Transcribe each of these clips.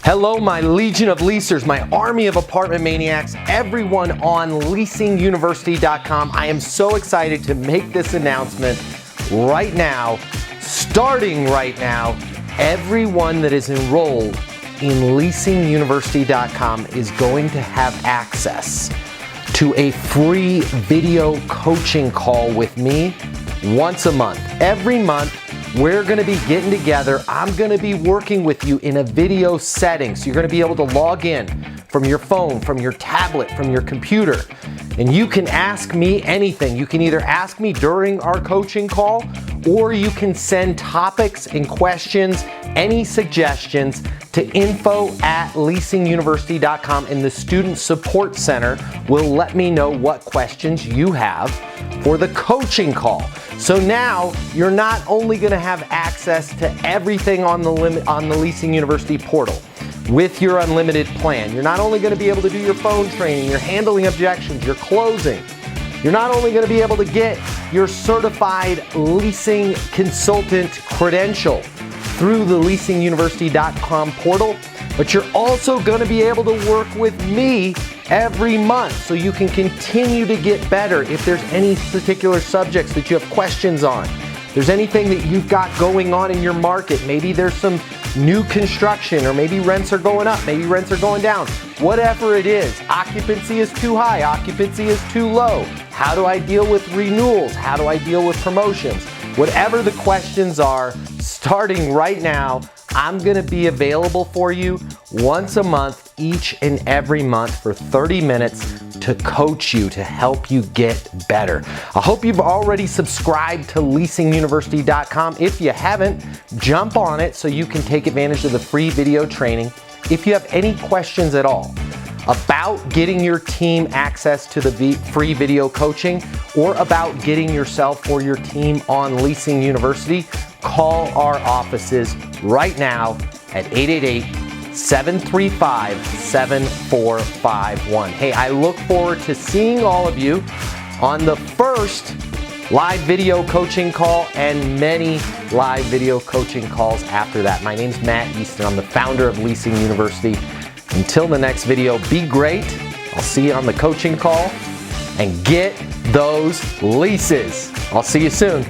Hello, my legion of leasers, my army of apartment maniacs, everyone on leasinguniversity.com. I am so excited to make this announcement right now, starting right now. Everyone that is enrolled in leasinguniversity.com is going to have access to a free video coaching call with me once a month. Every month, we're gonna be getting together. I'm gonna be working with you in a video setting. So you're gonna be able to log in from your phone, from your tablet, from your computer, and you can ask me anything. You can either ask me during our coaching call, or you can send topics and questions, any suggestions to info@leasinguniversity.com, and the Student Support Center will let me know what questions you have for the coaching call. So now you're not only going to have access to everything on the Leasing University portal with your unlimited plan. You're not only going to be able to do your phone training, your handling objections, your closing. You're not only going to be able to get your certified leasing consultant credential through the leasinguniversity.com portal, but you're also going to be able to work with me every month so you can continue to get better. If there's any particular subjects that you have questions on, there's anything that you've got going on in your market, maybe there's some new construction, or maybe rents are going up, maybe rents are going down, whatever it is, occupancy is too high, occupancy is too low, how do I deal with renewals, how do I deal with promotions, whatever the questions are, starting right now, I'm gonna be available for you once a month, each and every month for 30 minutes to coach you, to help you get better. I hope you've already subscribed to leasinguniversity.com. If you haven't, jump on it so you can take advantage of the free video training. If you have any questions at all about getting your team access to the free video coaching, or about getting yourself or your team on Leasing University, call our offices right now at 888-735-7451. Hey, I look forward to seeing all of you on the first live video coaching call and many live video coaching calls after that. My name's Matt Easton. I'm the founder of Leasing University. Until the next video, be great. I'll see you on the coaching call, and get those leases. I'll see you soon.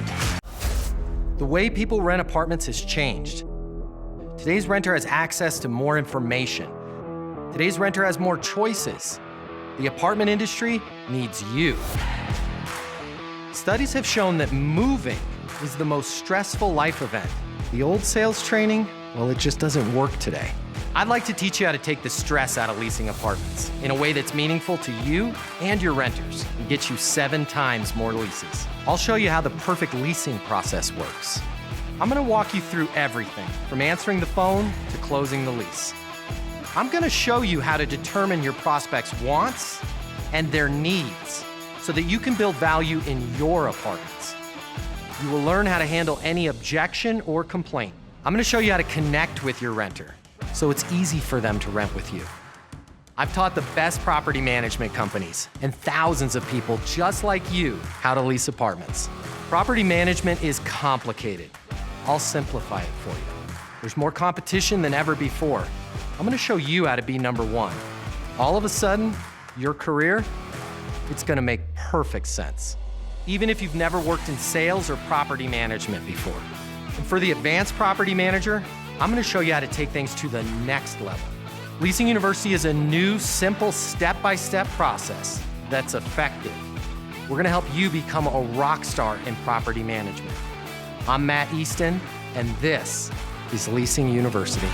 The way people rent apartments has changed. Today's renter has access to more information. Today's renter has more choices. The apartment industry needs you. Studies have shown that moving is the most stressful life event. The old sales training, well, it just doesn't work today. I'd like to teach you how to take the stress out of leasing apartments in a way that's meaningful to you and your renters and get you 7 times more leases. I'll show you how the perfect leasing process works. I'm gonna walk you through everything from answering the phone to closing the lease. I'm gonna show you how to determine your prospects' wants and their needs so that you can build value in your apartments. You will learn how to handle any objection or complaint. I'm gonna show you how to connect with your renter so it's easy for them to rent with you. I've taught the best property management companies and thousands of people just like you how to lease apartments. Property management is complicated. I'll simplify it for you. There's more competition than ever before. I'm gonna show you how to be number one. All of a sudden, your career, it's gonna make perfect sense, even if you've never worked in sales or property management before. And for the advanced property manager, I'm gonna show you how to take things to the next level. Leasing University is a new, simple, step-by-step process that's effective. We're gonna help you become a rock star in property management. I'm Matt Easton, and this is Leasing University.